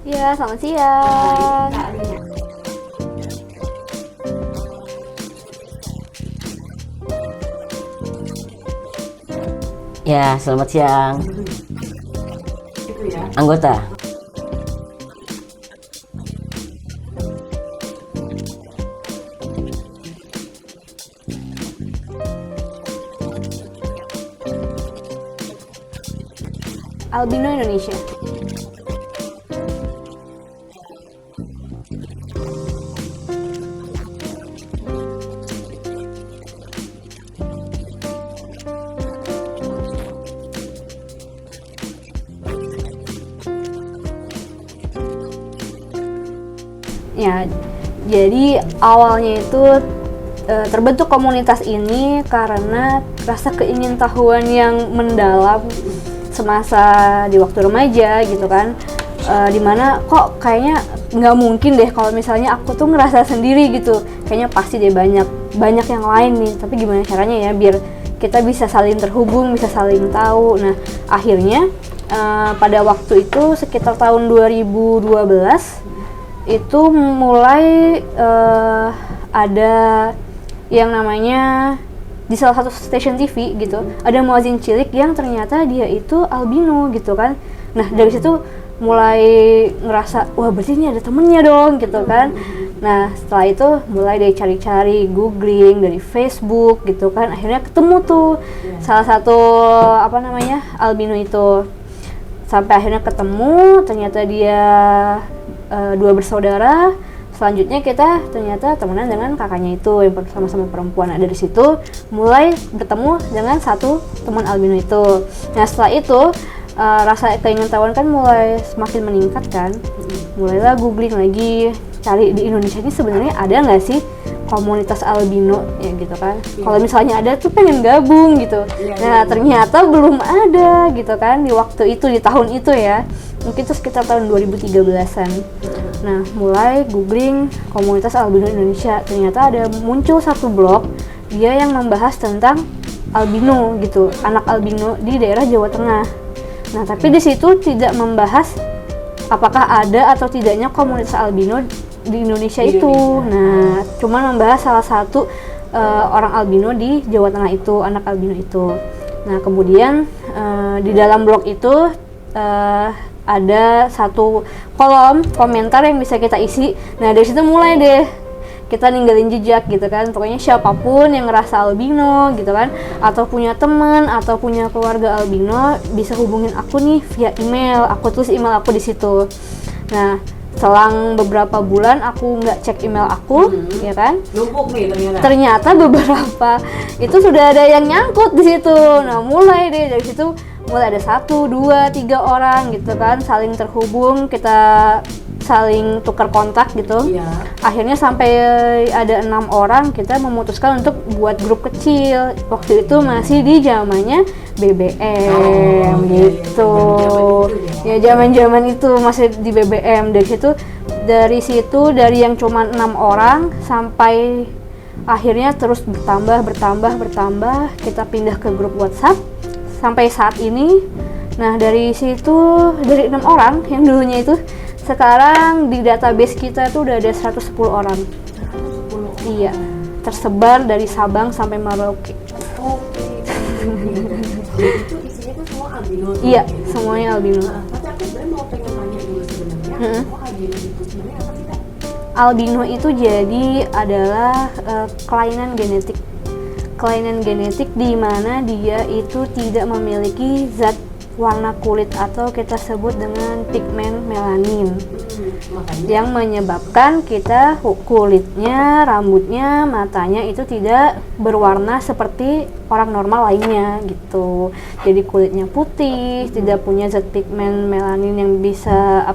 Ya, selamat siang. Kak Rina. Ya, selamat siang. Itu ya. Anggota. Albino Indonesia. Ya, jadi awalnya itu terbentuk komunitas ini karena rasa keingintahuan yang mendalam semasa di waktu remaja gitu kan, dimana kok kayaknya nggak mungkin deh kalau misalnya aku tuh ngerasa sendiri gitu, kayaknya pasti deh banyak yang lain nih, tapi gimana caranya ya biar kita bisa saling terhubung, bisa saling tahu. Nah akhirnya pada waktu itu sekitar tahun 2012 itu mulai ada yang namanya di salah satu stasiun TV gitu, ada muazin cilik yang ternyata dia itu albino gitu kan. Nah dari situ mulai ngerasa wah berarti ini ada temennya dong gitu kan. Nah setelah itu mulai dari cari-cari, googling dari Facebook gitu kan, akhirnya ketemu tuh salah satu albino itu, sampai akhirnya ketemu, ternyata dia dua bersaudara. Selanjutnya kita ternyata temenan dengan kakaknya itu yang sama-sama perempuan. Nah dari situ mulai bertemu dengan satu teman albino itu. Nah setelah itu rasa keingintahuan kan mulai semakin meningkat kan. Mulailah googling lagi, cari di Indonesia ini sebenarnya ada nggak sih komunitas albino ya gitu kan. Kalau misalnya ada tuh pengen gabung gitu. Nah ternyata belum ada gitu kan di waktu itu, di tahun itu ya. Mungkin itu sekitar tahun 2013-an. Nah, mulai googling komunitas albino Indonesia. Ternyata ada muncul satu blog dia yang membahas tentang albino gitu, anak albino di daerah Jawa Tengah. Nah, tapi di situ tidak membahas apakah ada atau tidaknya komunitas albino di Indonesia itu. Nah, cuma membahas salah satu orang albino di Jawa Tengah itu, anak albino itu. Nah, kemudian di dalam blog itu ada satu kolom komentar yang bisa kita isi. Nah dari situ mulai deh kita ninggalin jejak gitu kan. Pokoknya siapapun yang ngerasa albino gitu kan, atau punya teman atau punya keluarga albino, bisa hubungin aku nih via email. Aku tulis email aku di situ. Nah selang beberapa bulan aku nggak cek email aku, ya kan? Numpuk nih ternyata. Ternyata beberapa itu sudah ada yang nyangkut di situ. Nah mulai deh dari situ mulai ada 1, 2, 3 orang gitu kan, saling terhubung, kita saling tukar kontak gitu. Akhirnya sampai ada 6 orang, kita memutuskan untuk buat grup kecil. Waktu itu masih di zamannya BBM gitu. Ya zaman itu masih di BBM. Dari situ dari yang cuma 6 orang sampai akhirnya terus bertambah, kita pindah ke grup WhatsApp sampai saat ini. Nah dari situ, dari 6 orang yang dulunya itu, sekarang di database kita tuh udah ada 110 orang. Iya, tersebar dari Sabang sampai Merauke. Itu isinya tuh semua albino. Iya, semuanya albino. Tapi aku sebenarnya mau pengen tanya dulu sebenarnya, semua albino itu sebenarnya apa sih Kak? Albino itu jadi adalah kelainan genetik di mana dia itu tidak memiliki zat warna kulit atau kita sebut dengan pigmen melanin, yang menyebabkan kita kulitnya, rambutnya, matanya itu tidak berwarna seperti orang normal lainnya gitu. Jadi kulitnya putih, tidak punya zat pigmen melanin yang bisa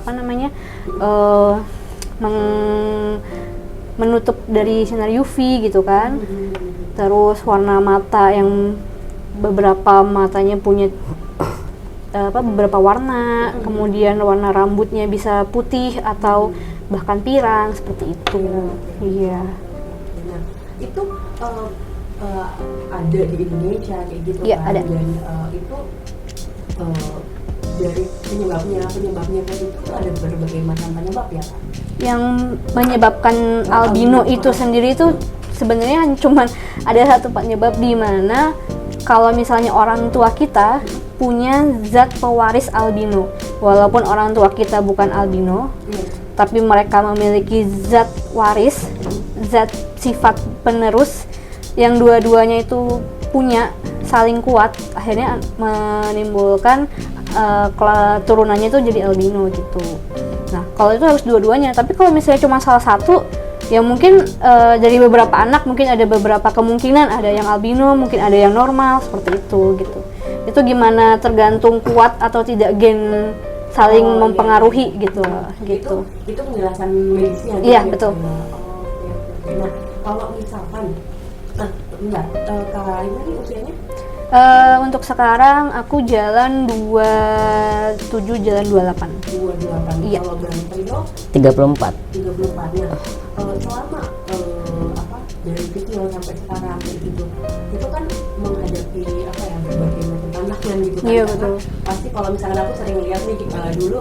menutup dari sinar UV gitu kan. Terus warna mata yang beberapa matanya punya beberapa warna, kemudian warna rambutnya bisa putih atau bahkan pirang seperti itu. Iya. Nah, itu ada di Indonesia kayak gitu Iya, kan? ada. Dan itu dari penyebabnya tadi itu ada berbagai macam penyebab ya Kak? Yang menyebabkan albino itu sendiri itu sebenarnya cuman ada satu penyebab, di mana kalau misalnya orang tua kita punya zat pewaris albino, walaupun orang tua kita bukan albino, tapi mereka memiliki zat waris, zat sifat penerus yang dua-duanya itu punya, saling kuat, akhirnya menimbulkan turunannya itu jadi albino gitu. Nah, kalau itu harus dua-duanya, tapi kalau misalnya cuma salah satu, ya mungkin dari beberapa anak mungkin ada beberapa kemungkinan, ada yang albino, mungkin ada yang normal, seperti itu gitu. Itu gimana tergantung kuat atau tidak gen saling mempengaruhi gitu. Itu penjelasan medisnya gitu. Iya, betul. Nah, kalau misalkan Kak ini usianya? Untuk sekarang aku jalan 27, jalan 28. 28. Iya. Kalau Bang Rido 34. 34. Nah, selama dari kecil sampai sekarang gitu, itu kan menghadapi berbagai macam tantangan gitu kan. Iya, Karena betul. pasti kalau misalkan aku sering lihat nih dulu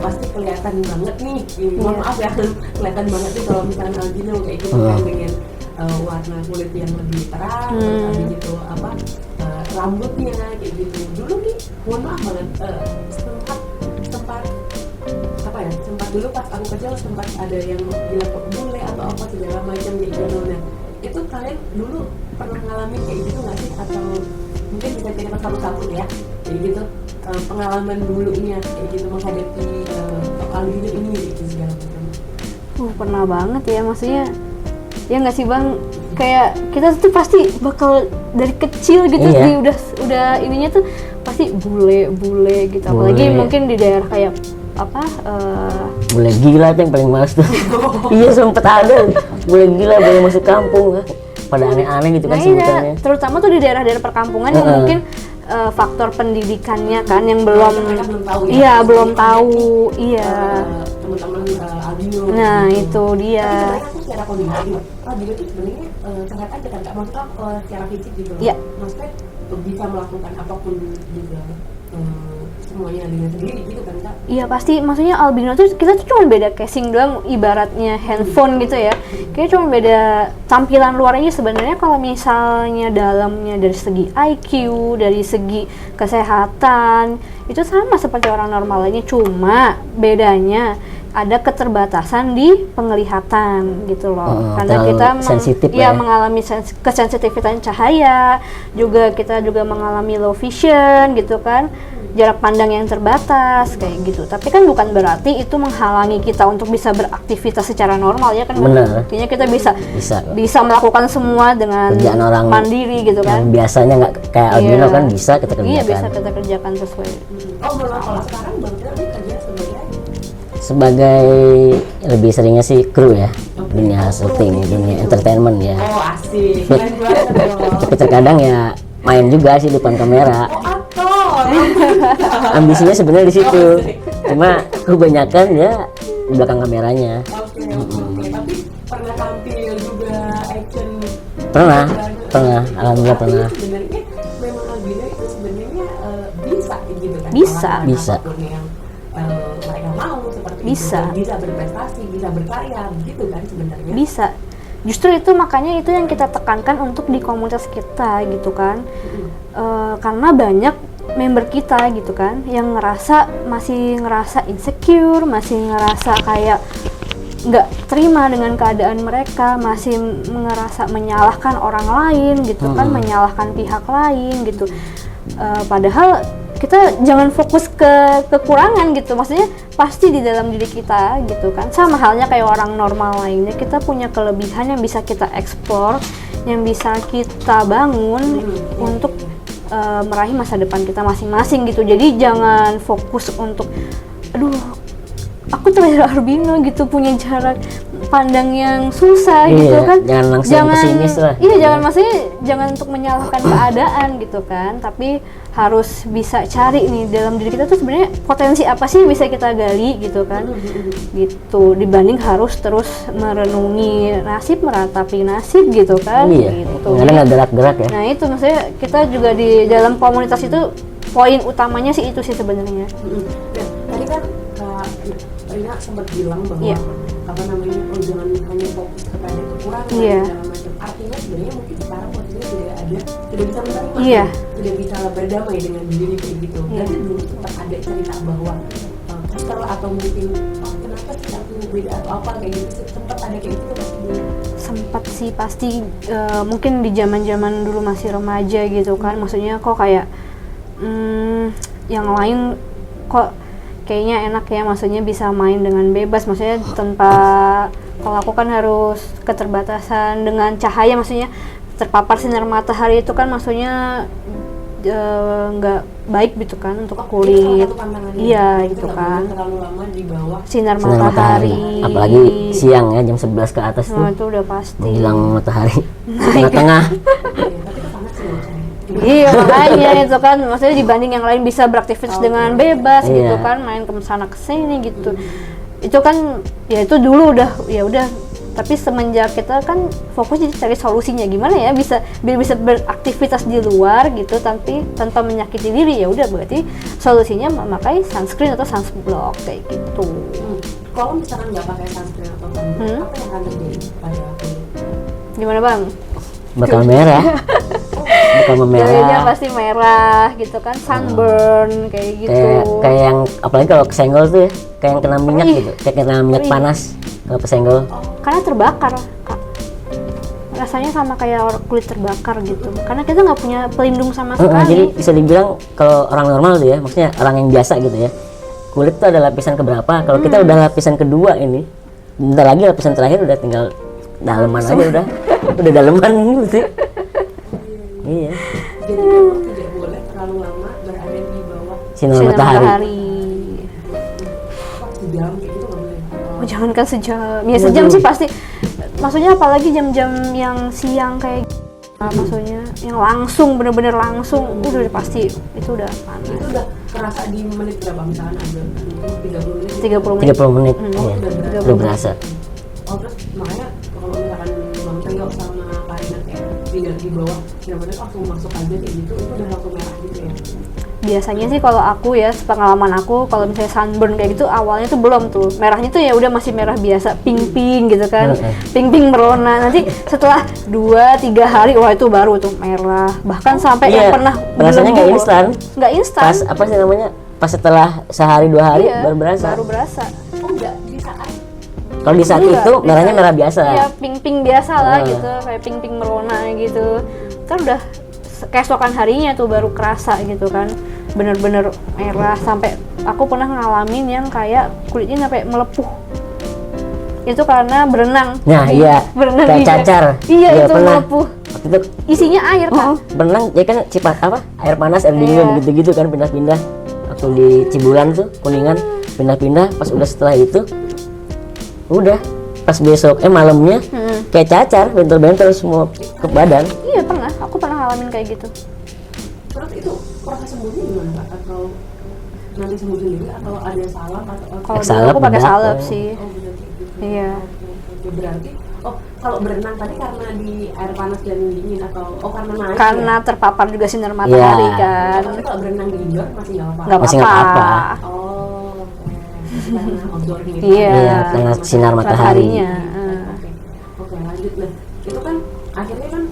pasti kelihatan banget nih, maaf ya, kelihatan banget nih kalau misalkan albino kayak gitu kan, dengan warna kulit yang lebih terang, terus habis gitu rambutnya kayak gitu. Dulu nih, mohon maaf banget, sempat dulu pas aku kecil sempat ada yang bilang bule atau apa segala macam kayak gitu. Nah, itu kalian dulu pernah ngalamin kayak gitu nggak sih, atau mungkin bisa cerita satu-satu ya kayak gitu, pengalaman dulunya kayak gitu menghadapi albino ini gitu segala macam. Pernah banget ya, maksudnya ya nggak sih Bang, kayak kita tuh pasti bakal dari kecil gitu, Iya. udah ininya tuh pasti bule gitu, apalagi mungkin di daerah kayak Bule gila tuh yang paling males tuh. Iya, sempet ada bule gila, boleh masuk kampung, pada aneh-aneh gitu kan sebutannya. Terutama tuh di daerah-daerah perkampungan yang mungkin faktor pendidikannya kan yang belum, Mereka belum tahu ya. iya belum tahu, iya. Teman-teman albino. Nah gitu. itu dia. Tapi sebenarnya aku secara kondisi, albino itu sebenarnya sangat aja kan, maksudnya secara fisik gitu. Iya. Maksudnya bisa melakukan apapun juga, semuanya dengan sendiri gitu kan Kak. Iya pasti, maksudnya albino tuh kita tuh cuma beda casing doang, ibaratnya handphone gitu ya. Kayaknya cuma beda tampilan luarnya. Sebenarnya kalau misalnya dalamnya dari segi IQ, dari segi kesehatan itu sama seperti orang normal lainnya, cuma bedanya ada keterbatasan di penglihatan gitu loh. Karena kita sensitif ya. mengalami kesensitifan cahaya, kita juga mengalami low vision gitu kan. Jarak pandang yang terbatas kayak gitu. Tapi kan bukan berarti itu menghalangi kita untuk bisa beraktivitas secara normal ya kan. Benar. Artinya kita bisa melakukan semua dengan kerjaan orang mandiri gitu kan. Yang biasanya nggak kayak albino kan bisa kita kerjakan. Iya, bisa kita kerjakan sesuai. Kalau sekarang Bang Tio ini kerja sebagai lebih seringnya sih kru ya, dunia syuting, dunia entertainment ya. Oh asik, keren banget dong. Tapi terkadang ya main juga sih depan kamera. Ambisinya sebenarnya di situ, cuma kebanyakan ya di belakang kameranya. Oke. Tapi pernah tampil juga action? Pernah, alhamdulillah pernah. Sebenarnya memang albino itu sebenarnya bisa gitu kan? Bisa. Apapun yang mereka mau seperti Bisa. itu, bisa berprestasi, bisa berkarya, gitu kan sebenarnya. Bisa. Justru itu makanya itu yang kita tekankan untuk di komunitas kita gitu kan. Karena banyak member kita gitu kan yang masih ngerasa insecure, masih ngerasa kayak nggak terima dengan keadaan mereka, masih ngerasa menyalahkan orang lain gitu kan, menyalahkan pihak lain gitu. Padahal kita jangan fokus ke kekurangan gitu, maksudnya pasti di dalam diri kita gitu kan. Sama halnya kayak orang normal lainnya, kita punya kelebihan yang bisa kita eksplor, yang bisa kita bangun untuk meraih masa depan kita masing-masing gitu. Jadi jangan fokus untuk aduh aku terlahir albino gitu, punya jarak pandang yang susah gitu kan. Jangan langsung pesimis lah. Iya, jangan untuk menyalahkan keadaan gitu kan, tapi harus bisa cari nih dalam diri kita tuh sebenarnya potensi apa sih yang bisa kita gali gitu kan. Gitu, dibanding harus terus merenungi nasib, meratapi nasib gitu kan. Iya. Gitu. Kadang nggak gerak-gerak ya. Nah itu maksudnya kita juga di dalam komunitas itu poin utamanya sih itu sih sebenarnya. Nah, tadi kan Kak Rina sempat bilang bahwa Iya. apa namanya, oh jangan hanya fokus kepada kekurangan Iya. segala macam. Artinya sebenarnya mungkin sekarang posisinya tidak bisa menerima, Iya. tidak bisa berdamai dengan diri kayak gitu. Iya. Berarti dulu sempat ada cerita bahwa setelah atau mungkin kenapa sih aku beda atau apa kayak gitu, sempat ada kayak gitu pasti dulu. Sempat sih pasti, mungkin di zaman dulu masih remaja gitu kan, maksudnya kok kayak yang lain kok kayaknya enak ya, maksudnya bisa main dengan bebas, maksudnya tanpa, kalau aku kan harus keterbatasan dengan cahaya, maksudnya terpapar sinar matahari itu kan maksudnya nggak baik gitu kan untuk Itu salah kulit. satu pantangannya. Iya Kita gitu nggak kan, boleh terlalu lama di bawah. sinar Sinar matahari. apalagi siang ya, jam 11 ke atas tuh Nah, itu udah pasti. menjelang matahari tengah-tengah. Iya, tapi itu panas sih menurut saya. Iya makanya itu kan, maksudnya dibanding yang lain bisa beraktivitas dengan bebas gitu Iya. kan, main ke sana ke sini gitu. Itu kan ya itu dulu udah ya udah, tapi semenjak kita kan fokus jadi cari solusinya gimana ya bisa biar bisa beraktivitas di luar gitu tapi tanpa menyakiti diri, ya udah berarti solusinya memakai sunscreen atau sunblock kayak gitu. Kalau misalkan nggak pakai sunscreen atau sunblock, apa yang akan terjadi pada kulit? Gimana Bang? Bakal merah, bakal Kulitnya memerah. pasti merah gitu kan, sunburn kayak gitu. Kayak yang apalagi kalau kesenggol tuh ya, kayak yang kena minyak Perih. gitu, kayak kena minyak Perih. panas kalau kesenggol. Karena terbakar Kak, rasanya sama kayak kulit terbakar gitu, karena kita nggak punya pelindung sama Jadi sekali. bisa dibilang kalau orang normal tuh ya, maksudnya orang yang biasa gitu ya, kulit tuh ada lapisan keberapa. Kalau kita udah lapisan kedua ini, bentar lagi lapisan terakhir udah tinggal daleman aja udah daleman ini berarti. Iya, Jadi memang tidak boleh terlalu lama berada di bawah sinar Sinar matahari. sejam kayak gitu nggak boleh. Oh, jangankan sejam, ya sejam sih pasti. Maksudnya apalagi jam-jam yang siang kayak maksudnya yang langsung bener-bener langsung udah pasti itu udah panas. Itu udah kerasa di menit berapa, misalkan ada 30 menit. 30 menit. 30 menit, Hmm. iya, Udah udah berasa. Oh, terus makanya kalau misalkan Bang Trio sama Karina kayak tidak di bawah, benar-benar langsung masuk aja kayak gitu, itu udah langsung merah gitu ya. Biasanya sih kalau aku ya, pengalaman aku kalau misalnya sunburn kayak gitu awalnya tuh belum tuh. Merahnya tuh ya udah masih merah biasa, pink-pink gitu kan. Pink-pink merona. Nanti setelah 2-3 hari wah itu baru tuh merah. Bahkan sampai Iya, yang pernah rasanya nggak belum instan. Nggak instan. Pas apa sih namanya? Pas setelah sehari 2 hari Iya, baru berasa. Baru berasa. Oh enggak, di saat Kalau di saat Enggak, itu bisa. merahnya merah biasa. Iya, pink-pink biasa lah Ah. gitu, kayak pink-pink merona gitu. Kan udah keesokan harinya tuh baru kerasa gitu kan. Bener-bener merah sampai aku pernah ngalamin yang kayak kulitnya sampai melepuh. Itu karena berenang. Nah iya, Berenang kayak di- cacar. Iya, itu pernah. melepuh. Waktu itu Isinya air, Kak. berenang ya kan cipat apa? Air panas, air dingin Iya. gitu-gitu kan pindah-pindah. Waktu di Cibulan tuh Kuningan pindah-pindah. Pas udah setelah itu, udah pas besok malamnya kayak cacar, bentel-bentel semua ke badan. Iya, pernah. Aku pernah ngalamin kayak gitu. terus itu proses sembuhnya gimana Kak? Atau nanti sembuh sendiri atau ada salep atau Kalau dulu Salep aku pakai bedak, salep ya. sih. oh benar kayak gitu. Iya. Oke, berarti kalau berenang tadi karena di air panas dan dingin atau karena naik Karena ya? terpapar juga sinar matahari Iya. kan. Tapi kalau berenang di indoor masih nggak apa-apa. Nggak Masih nggak apa-apa. apa-apa. Oh, oke. Karena outdoor gitu. Iya. Iya, karena sinar matahari. Mataharinya. Oke, oke lanjut. Nah, itu kan akhirnya kan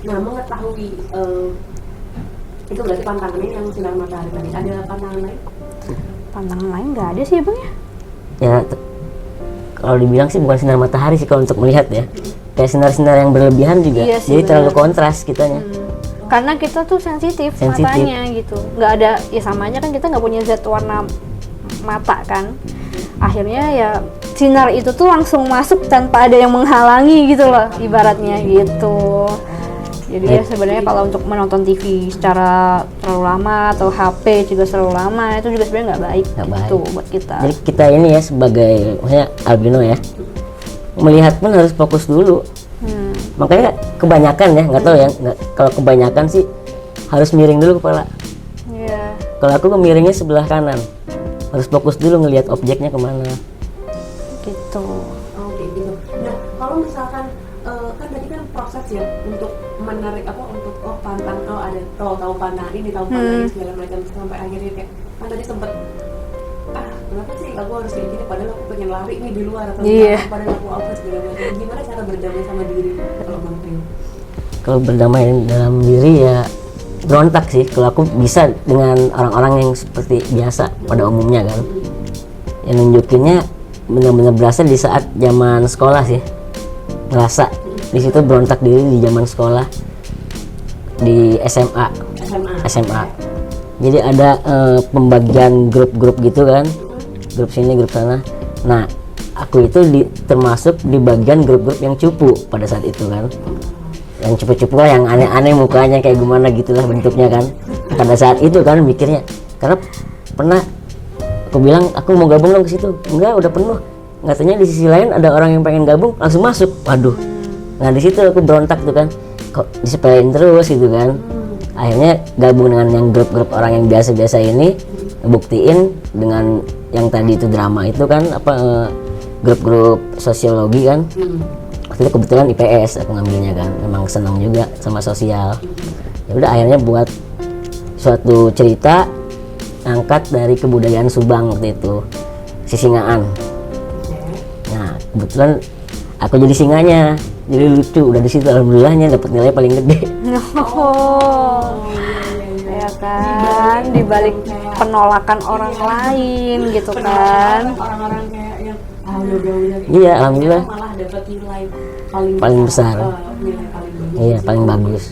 mengetahui itu berarti pantangannya yang sinar matahari tadi. Ada pantangan lain? Pantangan lain nggak ada sih ya Bang ya? Ya kalau dibilang sih bukan sinar matahari sih kalau untuk melihat ya. Kayak sinar-sinar yang berlebihan juga. Iya sih, Jadi terlalu benar. kontras kitanya. Karena kita tuh sensitif Sensitif. matanya gitu, nggak ada ya samanya kan kita nggak punya zat warna mata kan, akhirnya ya sinar itu tuh langsung masuk tanpa ada yang menghalangi gitu loh ibaratnya gitu. Jadi ya sebenarnya kalau untuk menonton TV secara terlalu lama atau HP juga terlalu lama itu juga sebenarnya nggak baik Nggak baik. gitu buat kita. Jadi kita ini ya sebagai maksudnya albino ya, melihat pun harus fokus dulu. Makanya kebanyakan ya, nggak tahu ya, kalau kebanyakan sih harus miring dulu kepala. Iya. Kalau aku miringnya sebelah kanan, harus fokus dulu ngelihat objeknya kemana. Gitu. Oh, kayak gitu. Nah, kalau misalkan kan tadi kan proses ya untuk menarik untuk pantang, oh ada tahu pantang ini, tahu pantang ini segala macam, sampai akhirnya kayak kan tadi sempet kenapa sih aku harus kayak gini padahal aku pengen lari nih di luar atau padahal aku apa segala macam. Gimana cara berdamai sama diri kalau Bang Prio? Kalau berdamai dalam diri ya berontak sih. Kalau aku bisa dengan orang-orang yang seperti biasa pada umumnya kan. Yang nunjukinnya benar-benar berasa di saat zaman sekolah sih. Ngerasa di situ berontak diri di zaman sekolah di SMA. Jadi ada pembagian grup-grup gitu kan, grup sini grup sana. Nah aku itu termasuk di bagian grup-grup yang cupu pada saat itu kan, yang cupu-cupu lah, yang aneh-aneh mukanya kayak gimana gitulah bentuknya kan. Pada saat itu kan mikirnya, karena pernah aku bilang aku mau gabung dong ke situ, enggak udah penuh. Katanya di sisi lain ada orang yang pengen gabung, langsung masuk. Waduh. Nah di situ aku berontak tuh kan, kok disepelein terus gitu kan. Akhirnya gabung dengan yang grup-grup orang yang biasa-biasa ini, buktiin dengan yang tadi itu drama itu kan grup-grup sosiologi kan. Waktu itu kebetulan IPS aku ngambilnya kan, memang senang juga sama sosial. Ya udah akhirnya buat suatu cerita angkat dari kebudayaan Subang waktu itu, Sisingaan. Nah kebetulan aku jadi singanya, jadi lucu. Udah di situ alhamdulillahnya dapat nilai paling gede. Ya kan, dibalik penolakan orang lain gitu kan. Orang-orang kayak yang udah Iya alhamdulillah malah dapat nilai paling besar. Nilai paling bagus. Iya paling bagus.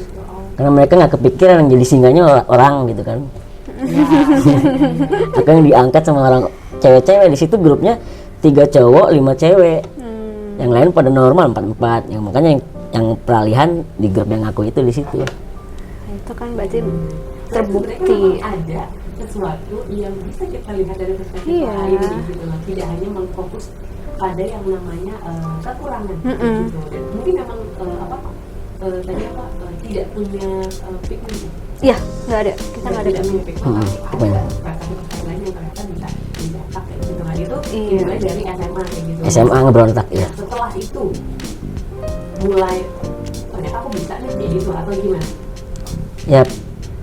Karena mereka nggak kepikiran jadi singanya orang gitu kan. Aku yang diangkat sama orang cewek-cewek di situ, grupnya 3 cowok 5 cewek. Yang lain pada normal 4-4. Yang makanya yang peralihan di grup yang aku itu di situ. Nah, itu kan berarti Berarti terbukti. memang ada sesuatu yang bisa kita lihat dari perspektif Iya. lain gitu loh. Tidak hanya mengfokus pada yang namanya kekurangan gitu. Dan mungkin memang tadi tidak punya pigmen. Iya, nggak ada. Kita nggak ada. Tidak punya pigmen. Pigmen. Ada prestasi lain yang ternyata bisa didapat kayak gitu kan. Itu Iya. mulai dari SMA kayak gitu. SMA ngeberontak ya. Setelah itu mulai ternyata aku bisa nih kayak gitu atau gimana? Ya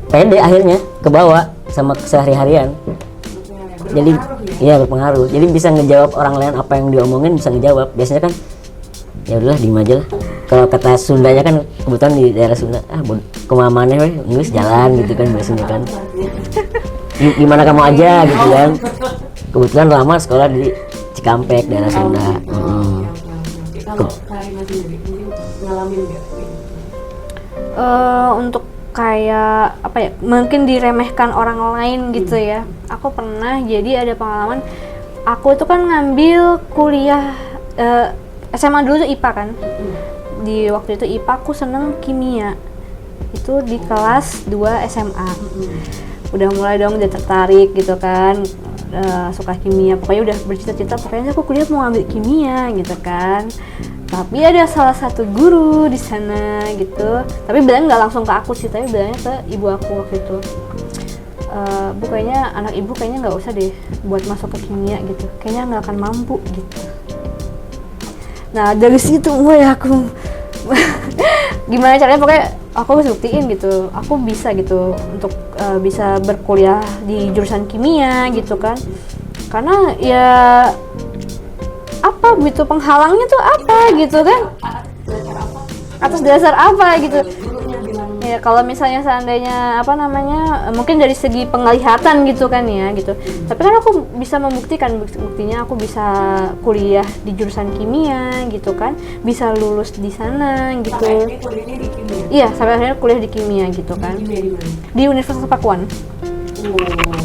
pede akhirnya ke bawah sama kesehari-harian. Jadi iya berpengaruh. Jadi bisa ngejawab orang lain apa yang diomongin, bisa ngejawab. Biasanya kan ya udahlah diem aja lah. Kalau kata Sundanya kan kebetulan di daerah Sunda, kemana weh, ngus jalan gitu kan biasanya kan. Gimana kamu aja gitu kan. Kebetulan lama sekolah di Cikampek daerah Sunda. Kalau Karina sendiri mungkin ngalamin nggak? Untuk kayak apa ya, mungkin diremehkan orang lain gitu ya. Aku pernah, jadi ada pengalaman, aku itu kan ngambil kuliah SMA dulu tuh IPA kan. Di waktu itu IPA aku seneng kimia. Itu di kelas 2 SMA. Udah mulai dong udah tertarik gitu kan, suka kimia. Pokoknya udah bercita-cita pokoknya aku kuliah mau ngambil kimia gitu kan. Tapi ada salah satu guru di sana gitu. Tapi bilangnya nggak langsung ke aku sih, tapi bilangnya ke ibu aku waktu itu. Bu kayaknya anak ibu kayaknya nggak usah deh buat masuk ke kimia gitu. Kayaknya nggak akan mampu gitu. Nah dari situ mulai aku gimana caranya, pokoknya aku harus buktiin gitu. Aku bisa gitu untuk bisa berkuliah di jurusan kimia gitu kan. Karena ya apa gitu penghalangnya tuh apa gitu kan, atas dasar apa gitu ya. Kalau misalnya seandainya apa namanya mungkin dari segi penglihatan gitu kan ya gitu, tapi kan aku bisa membuktikan, buktinya aku bisa kuliah di jurusan kimia gitu kan, bisa lulus di sana gitu. Iya, sampai akhirnya kuliah di kimia gitu kan, di Universitas Pakuan.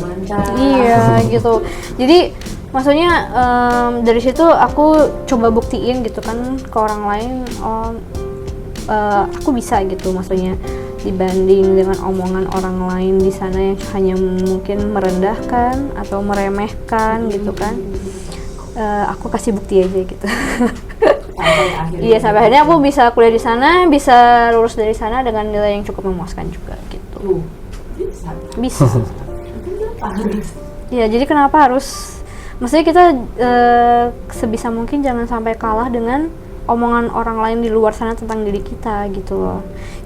Mantap. Iya gitu. Jadi maksudnya dari situ aku coba buktiin gitu kan ke orang lain, aku bisa gitu, maksudnya dibanding dengan omongan orang lain di sana yang hanya mungkin merendahkan atau meremehkan gitu kan. Aku kasih bukti aja gitu. Iya, sampai akhirnya aku bisa kuliah di sana, bisa lulus dari sana dengan nilai yang cukup memuaskan juga gitu. Bisa. Iya, jadi kenapa harus, maksudnya kita sebisa mungkin jangan sampai kalah dengan omongan orang lain di luar sana tentang diri kita gitu loh.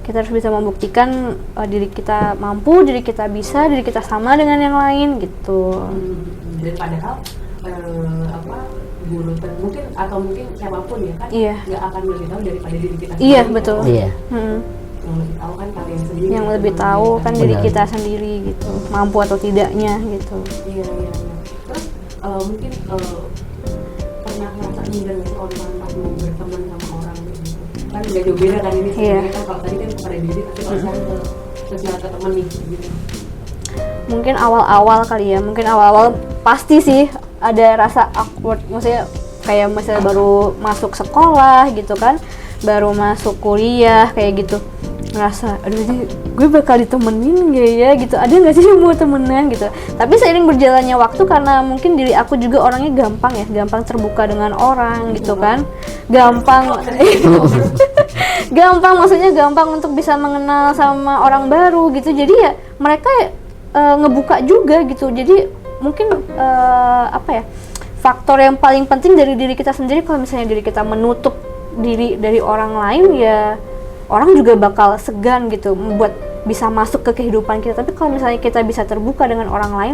Kita harus bisa membuktikan diri kita mampu, diri kita bisa, diri kita sama dengan yang lain gitu. Dan padahal guru mungkin atau mungkin siapapun ya kan Iya. nggak akan lebih tahu daripada diri kita Iya, sendiri. betul. Iya. Yang lebih tahu kan kalian sendiri. Yang lebih tahu kan diri Benar. kita sendiri gitu, mampu atau tidaknya gitu. Iya. Terus mungkin pernah ngerasa minder nggak sih orang pas mau berteman sama orang gitu? Kan nggak jauh beda kan ini Iya. sebenarnya kan kalau tadi kan kepada diri tapi kalau sekarang ke sosial ke teman nih gitu. Mungkin awal-awal kali ya, mungkin awal-awal pasti sih ada rasa awkward, maksudnya kayak misalnya baru masuk sekolah gitu kan, baru masuk kuliah kayak gitu, ngerasa aduh ini gue bakal ditemenin gak ya gitu, ada nggak sih yang mau temenan gitu. Tapi seiring berjalannya waktu, karena mungkin diri aku juga orangnya gampang ya, gampang terbuka dengan orang gitu kan, gampang gampang, maksudnya gampang untuk bisa mengenal sama orang baru gitu. Jadi ya mereka ngebuka juga gitu. Jadi mungkin apa ya, faktor yang paling penting dari diri kita sendiri, kalau misalnya diri kita menutup diri dari orang lain, ya orang juga bakal segan gitu membuat bisa masuk ke kehidupan kita. Tapi kalau misalnya kita bisa terbuka dengan orang lain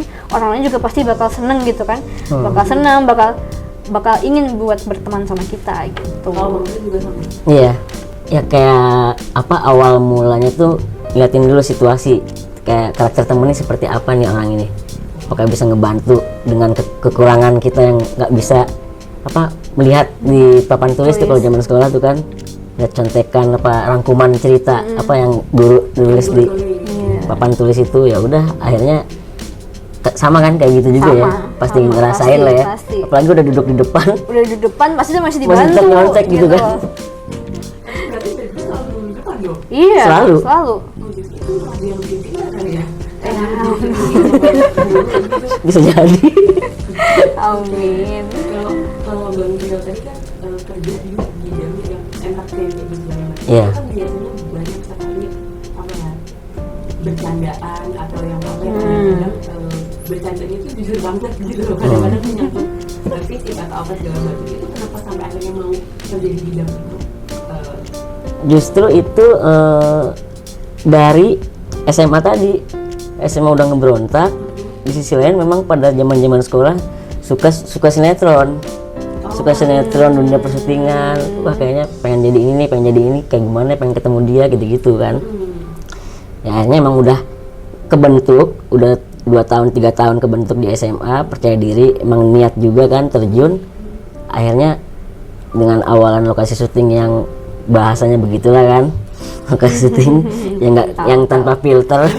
juga pasti bakal seneng gitu kan, bakal senang, bakal ingin buat berteman sama kita gitu. Kalau Bang juga sama. Iya, ya kayak apa, awal mulanya tuh liatin dulu situasi, kayak karakter temennya seperti apa nih orang ini, apakah bisa ngebantu dengan kekurangan kita yang nggak bisa apa melihat di papan tulis tuh. Kalau zaman sekolah tuh kan lihat contekan apa rangkuman cerita apa yang guru nulis di papan tulis itu, ya udah akhirnya sama kan kayak gitu juga. Sama, ya pasti sama, ngerasain lah ya, pasti. apalagi udah duduk di depan Udah di depan pasti masih masih dibantu tetap nyontek gitu kan. Berarti itu selalu di depan dong. Iya, Selalu. Oh, justru itu malah dia yang bikin kita kali ya. Bisa jadi. Amin. Kalau Bang Tio tadi kan kerja di bidang yang entertain kayak gitu ya. Iya. Itu kan biasanya banyak sekali apa ya, bercandaan atau yang apa yang kadang bercandanya itu jujur banget gitu loh. Kadang-kadang menyangkut fisik atau apa segala macam. Itu kenapa sampai akhirnya mau kerja di bidang itu? Justru itu dari SMA tadi. SMA udah ngeberontak. Di sisi lain memang pada zaman sekolah suka sinetron. Suka sinetron, dunia persyutingan. Wah kayaknya pengen jadi ini nih, pengen jadi ini, kayak gimana, pengen ketemu dia gitu-gitu kan. Ya akhirnya emang udah kebentuk, udah 2 tahun 3 tahun kebentuk di SMA, percaya diri, emang niat juga kan terjun. Akhirnya dengan awalan lokasi syuting yang bahasanya begitulah kan, lokasi syuting yang nggak, yang tanpa filter.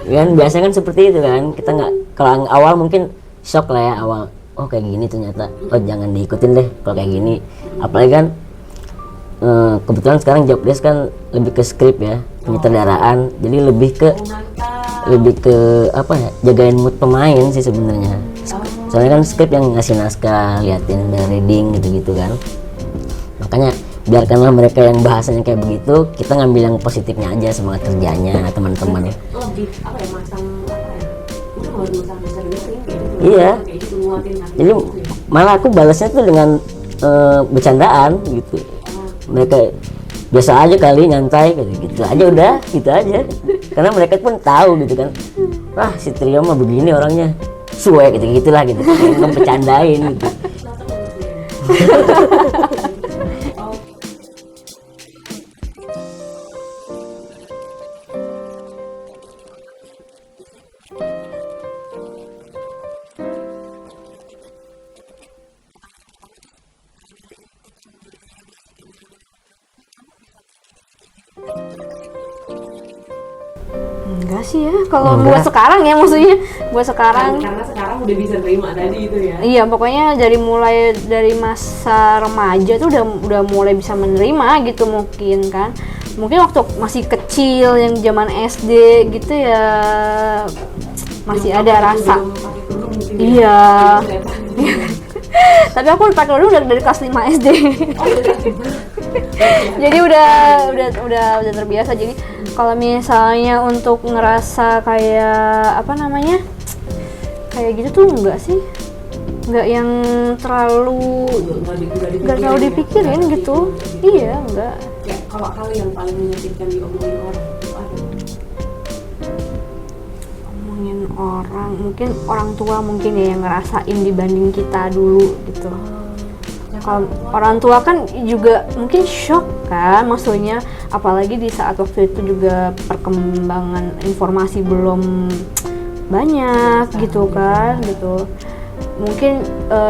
Kan biasanya kan seperti itu kan, kita nggak, kalau awal mungkin shock lah ya awal, oh kayak gini ternyata, oh jangan diikutin deh kalau kayak gini. Apalagi kan kebetulan sekarang job desk kan lebih ke skrip ya, penyutradaraan, jadi lebih ke apa ya, jagain mood pemain sih sebenarnya. Soalnya kan skrip yang ngasih naskah, liatin dari reading gitu-gitu kan. Makanya biarkanlah mereka yang bahasanya kayak begitu, kita ngambil yang positifnya aja, semangat kerjanya teman-teman. Lebih apa ya, masang apa ya, udah nggak usah sering-sering kayak gitu. Iya. Kayak gitu nguatin hati Jadi gitu ya. malah aku balasnya tuh dengan bercandaan gitu. Mereka biasa aja kali, nyantai gitu aja, udah gitu aja. Karena mereka pun tahu gitu kan, wah si Trio mah begini orangnya, suwe gitu-gitulah gitu. Kan bercandain gitu. Enggak sih ya, kalau buat sekarang ya, maksudnya buat sekarang. Karena sekarang udah bisa terima tadi itu ya. Iya, pokoknya mulai dari masa remaja tuh udah mulai bisa menerima gitu mungkin kan. Mungkin waktu masih kecil yang zaman SD gitu ya masih ada rasa. Iya. Tapi aku pakai kerudung dari kelas 5 SD. Jadi udah terbiasa. Jadi kalau misalnya untuk ngerasa kayak apa namanya, kayak gitu tuh enggak sih. nggak yang terlalu nggak terlalu dipikirin gitu. Iya, nggak. Kayak kalau yang paling menyakitkan diomongin orang itu ada. Ngomongin orang, mungkin orang tua mungkin ya yang ngerasain dibanding kita dulu gitu. Kalau orang tua kan juga mungkin shock kan, maksudnya apalagi di saat waktu itu juga perkembangan informasi belum banyak gitu kan gitu. Mungkin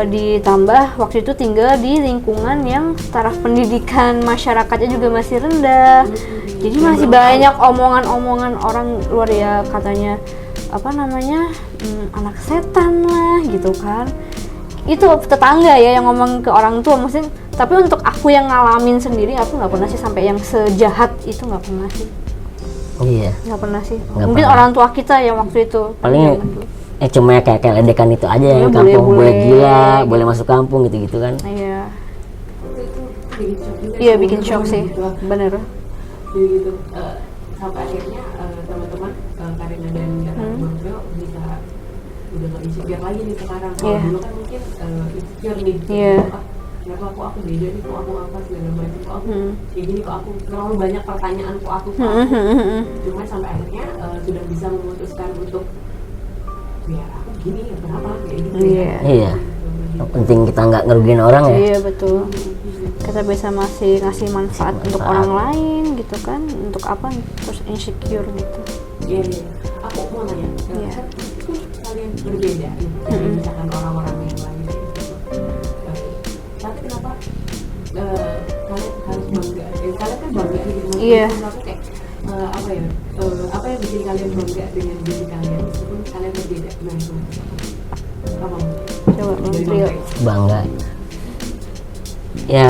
ditambah waktu itu tinggal di lingkungan yang taraf pendidikan masyarakatnya juga masih rendah, jadi masih banyak omongan-omongan orang luar ya, katanya apa namanya, anak setan lah gitu kan. Itu tetangga ya yang ngomong ke orang tua, maksudnya. Tapi untuk aku yang ngalamin sendiri, aku nggak pernah sih sampai yang sejahat itu, nggak pernah sih. Iya. Nggak pernah sih. Nggak Mungkin pernah. orang tua kita yang waktu itu. Paling cuma kayak ledekan itu aja yang Boleh, kampung boleh gila, gitu. boleh masuk kampung gitu-gitu kan. Iya. Itu bikin shock juga. Iya bikin shock sih, bener. Jadi gitu, sampai akhirnya teman-teman Karina dan Marvel bisa udah nggak insecure lagi nih sekarang. Kalau Iya. dulu kan mungkin insecure nih. Iya. Kenapa aku beda nih, kok aku apa segala macam, kok aku kayak gini, kok aku terlalu banyak pertanyaan, kok aku. Cuma sampai akhirnya sudah bisa memutuskan untuk biar aku gini ya, kenapa kayak gitu. Iya. Iya. Yang penting kita nggak ngerugiin orang ya. Iya betul. Kita bisa masih ngasih manfaat untuk orang lain gitu kan. Untuk apa terus insecure gitu. Iya, iya. Aku mau nanya, Iya. kan itu kalian berbeda nih, dari misalkan orang-orang yang lain gitu. Tapi kenapa kalian harus bangga? Kalian kan bangga nih, gitu. Iya. Aku kayak apa ya? Apa yang bikin kalian bangga dengan diri kalian meskipun kalian berbeda? Nah itu apa? Coba Bang Dari Trio. bangga. Bangga. Ya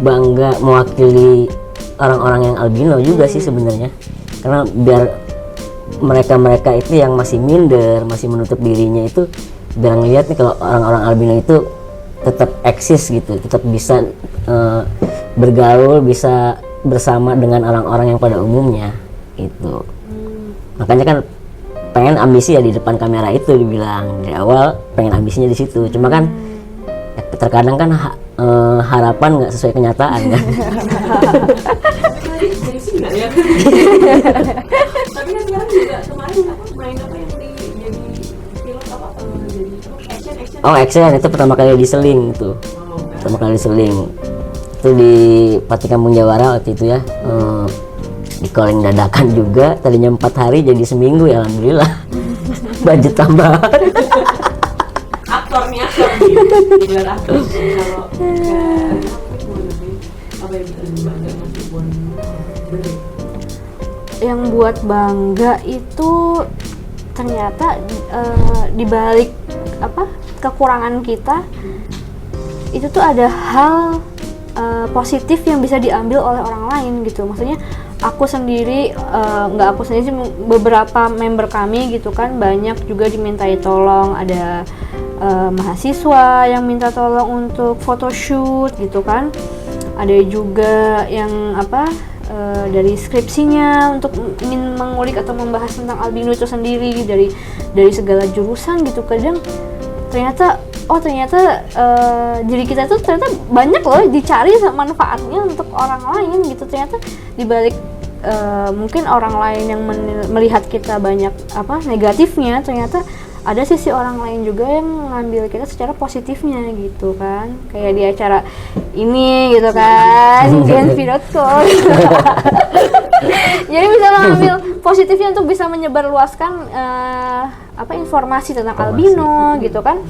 bangga mewakili orang-orang yang albino juga sih sebenarnya. Karena biar mereka itu yang masih minder, masih menutup dirinya itu, biar ngeliat nih kalau orang-orang albino itu tetap eksis gitu, tetap bisa bergaul, bisa bersama dengan orang-orang yang pada umumnya gitu. Makanya kan pengen ambisi ya di depan kamera itu, dibilang dari awal pengen ambisinya di situ. Cuma kan terkadang kan harapan nggak sesuai kenyataan kan. Jadi sih nggak ya. Tapi kan sekarang juga kemarin apa main apa yang jadi film apa jadi action. Oh action itu pertama kali di Seling itu. Pertama kali di Seling itu di Pati Kampung Jawara waktu itu ya. Di calling dadakan juga, tadinya 4 hari jadi seminggu ya, alhamdulillah. Budget tambah. Aktor gitu. Biar aktor. Kalau apa yang lebih bangga masih buat berbeda. Yang buat bangga itu ternyata dibalik apa kekurangan kita itu tuh ada hal positif yang bisa diambil oleh orang lain gitu. Maksudnya aku sendiri, nggak aku sendiri sih, beberapa member kami gitu kan banyak juga dimintai tolong. Ada mahasiswa yang minta tolong untuk photoshoot gitu kan. Ada juga yang apa dari skripsinya untuk ingin mengulik atau membahas tentang albino itu sendiri dari segala jurusan gitu. Kadang ternyata diri kita tuh ternyata banyak loh dicari manfaatnya untuk orang lain gitu. Ternyata dibalik mungkin orang lain yang melihat kita banyak apa negatifnya, ternyata ada sisi orang lain juga yang ngambil kita secara positifnya gitu kan. Kayak di acara ini gitu kan, Genvi.com. Jadi bisa mengambil positifnya untuk bisa menyebarluaskan apa informasi tentang albino gitu kan.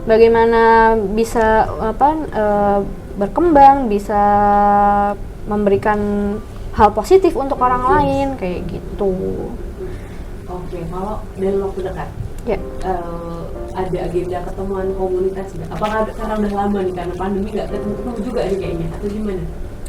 Bagaimana bisa apa berkembang, bisa memberikan hal positif untuk orang lain kayak gitu. Oke, kalau dalam waktu dekat Ya. ada agenda ketemuan komunitas nggak? Apakah karena udah lama nih karena pandemi nggak ketemu juga nih kayaknya atau gimana?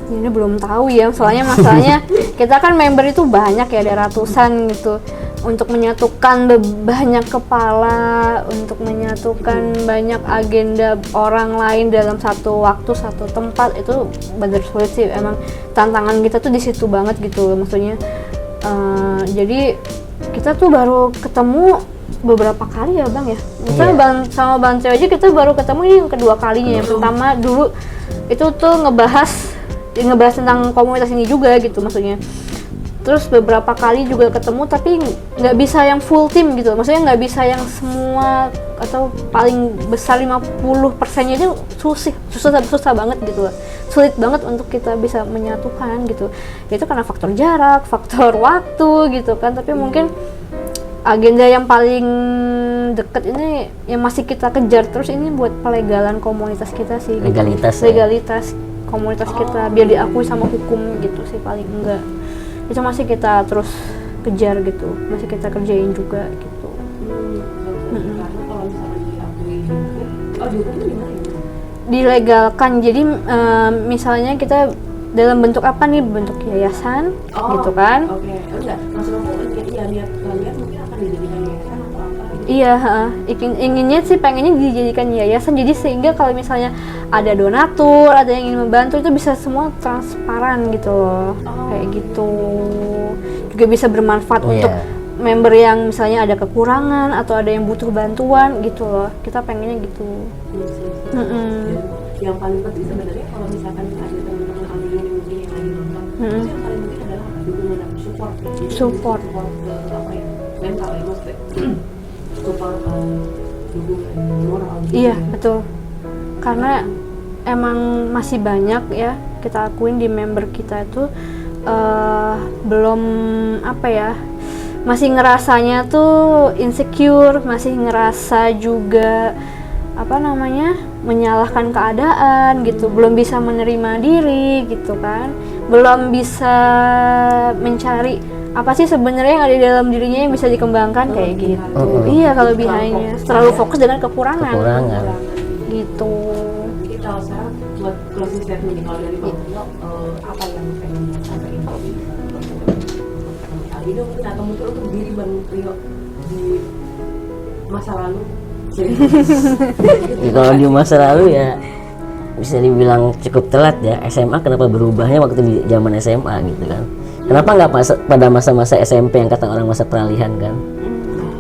Ini belum tahu ya, soalnya masalahnya kita kan member itu banyak ya, ada ratusan gitu. Untuk menyatukan banyak kepala, untuk menyatukan banyak agenda orang lain dalam satu waktu, satu tempat, itu bener sulit sih. Emang tantangan kita tuh di situ banget gitu, maksudnya. Jadi kita tuh baru ketemu beberapa kali ya bang ya. Misalnya Iya. bang sama bang Teo aja kita baru ketemu ini yang kedua kalinya. Yang pertama dulu itu tuh ngebahas tentang komunitas ini juga gitu maksudnya. Terus beberapa kali juga ketemu tapi nggak bisa yang full tim gitu. Maksudnya nggak bisa yang semua atau paling besar 50%-nya aja susah banget gitu loh. Sulit banget untuk kita bisa menyatukan gitu. Itu karena faktor jarak, faktor waktu gitu kan. Tapi mungkin agenda yang paling deket ini yang masih kita kejar terus ini buat pelegalan komunitas kita sih. Gitu. Legalitas ya? Legalitas komunitas kita biar diakui sama hukum gitu sih paling enggak. Itu masih kita terus kejar gitu, masih kita kerjain juga gitu. Karena kalau misalnya diakui dihukum itu gimana ya? Dilegalkan, jadi misalnya kita dalam bentuk apa nih, bentuk yayasan gitu kan. Oke, enggak, maksud aku niat kalian mungkin akan dijadikan yayasan atau apa gitu. Iya, inginnya sih pengennya dijadikan yayasan, jadi sehingga kalau misalnya ada donatur, ada yang ingin membantu itu bisa semua transparan gitu loh, kayak gitu. Juga bisa bermanfaat Iya. untuk member yang misalnya ada kekurangan atau ada yang butuh bantuan gitu loh. Kita pengennya gitu. Iya sih. Mm-mm. Dan yang paling penting sebenarnya kalau misalkan ada teman-teman alumni yang mungkin yang lagi nonton, itu yang paling penting adalah dukungan dan support. Jadi Support. support ke apa ya, mental ya maksudnya. Support dukungan moral. Gitu. Iya, betul. Karena emang masih banyak ya kita akuin di member kita itu belum apa ya, masih ngerasanya tuh insecure, masih ngerasa juga apa namanya menyalahkan keadaan gitu, belum bisa menerima diri gitu kan, belum bisa mencari apa sih sebenarnya yang ada di dalam dirinya yang bisa dikembangkan kayak gitu. Iya, kalau behindnya terlalu fokus dengan kekurangan. Gitu. Jadi kalau sekarang buat closing statement nih, kalau dari Bang Rio, apa yang pengen disampaikan di albino mungkin atau mungkin untuk diri Bang Rio di masa lalu? Ya, kalau di masa lalu ya bisa dibilang cukup telat ya. SMA kenapa berubahnya waktu di zaman SMA gitu kan? Kenapa nggak pada masa-masa SMP yang kata orang masa peralihan kan?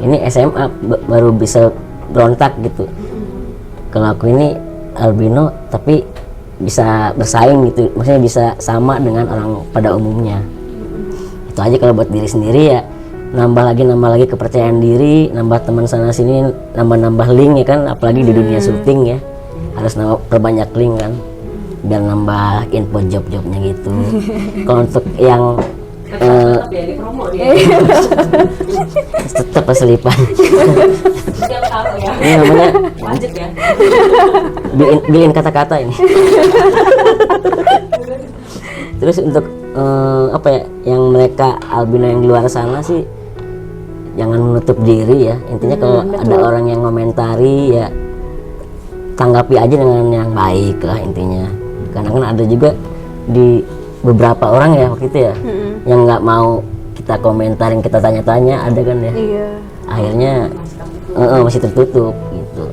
Ini SMA baru bisa berontak gitu. Kalau aku ini albino tapi bisa bersaing gitu, maksudnya bisa sama dengan orang pada umumnya. Itu aja kalau buat diri sendiri ya. Nambah lagi kepercayaan diri, nambah teman sana sini, nambah link ya kan, apalagi di dunia syuting ya. Harus perbanyak link kan. Biar nambah info job-jobnya gitu. Kalau untuk yang Tetap ya di promo dia. tetap keselipan. Setiap tahun ya. Ini namanya Lanjut ya. bilin kata-kata ini. Terus untuk apa ya, yang mereka albino yang di luar sana sih jangan menutup diri ya. Intinya kalau ada orang yang ngomentari ya tanggapi aja dengan yang baik lah intinya. Karena kan ada juga di beberapa orang ya waktu itu ya yang nggak mau kita komentarin, kita tanya-tanya, ada kan ya. Iya. Akhirnya masih tertutup gitu.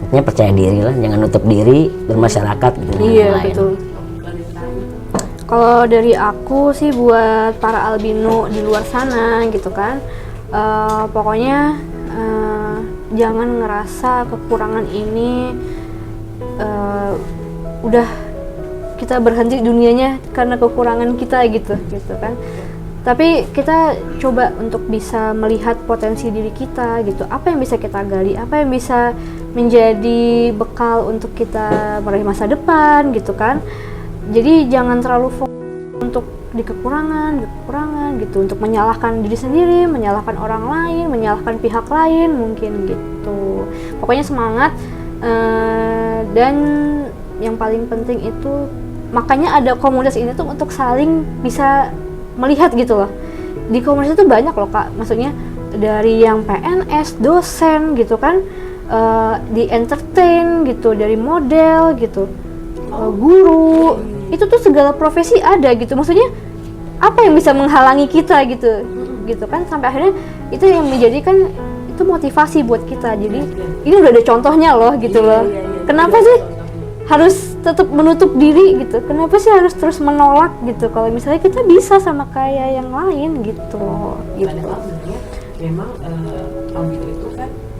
Intinya percaya diri lah, jangan nutup diri bermasyarakat gitu dengan Iya, yang lain. betul. Kalau dari aku sih buat para albino di luar sana gitu kan, pokoknya jangan ngerasa kekurangan ini udah kita berhenti dunianya karena kekurangan kita gitu kan. Tapi kita coba untuk bisa melihat potensi diri kita gitu, apa yang bisa kita gali, apa yang bisa menjadi bekal untuk kita meraih masa depan gitu kan. Jadi jangan terlalu fokus untuk di kekurangan gitu, untuk menyalahkan diri sendiri, menyalahkan orang lain, menyalahkan pihak lain mungkin gitu. Pokoknya semangat, dan yang paling penting itu makanya ada komunitas ini tuh untuk saling bisa melihat gitu loh. Di komunitas itu banyak loh Kak, maksudnya dari yang PNS, dosen gitu kan, di entertain gitu, dari model gitu, guru, itu tuh segala profesi ada gitu. Maksudnya apa yang bisa menghalangi kita gitu kan, sampai akhirnya itu yang menjadikan itu motivasi buat kita. Jadi ini udah ada contohnya loh gitu loh. Kenapa sih harus tetap menutup diri gitu? Kenapa sih harus terus menolak gitu? Kalau misalnya kita bisa sama kayak yang lain gitu loh. Gitu. Padahal sebenarnya memang albino itu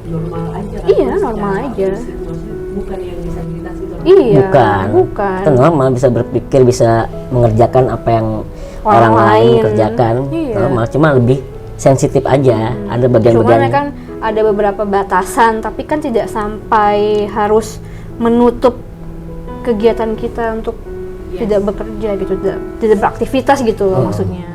normal aja kan? Iya, Secara normal aja. fisik, maksudnya bukan yang disabilitas itu. Iya, bukan. bukan. Kita normal, bisa berpikir, bisa mengerjakan apa yang Orang orang lain lain. kerjakan. Iya. Normal, cuma lebih sensitif aja. Ada Cuman bagian-bagian. kan ada beberapa batasan, tapi kan tidak sampai harus menutup kegiatan kita untuk Yes. tidak bekerja gitu, tidak beraktivitas gitu loh maksudnya.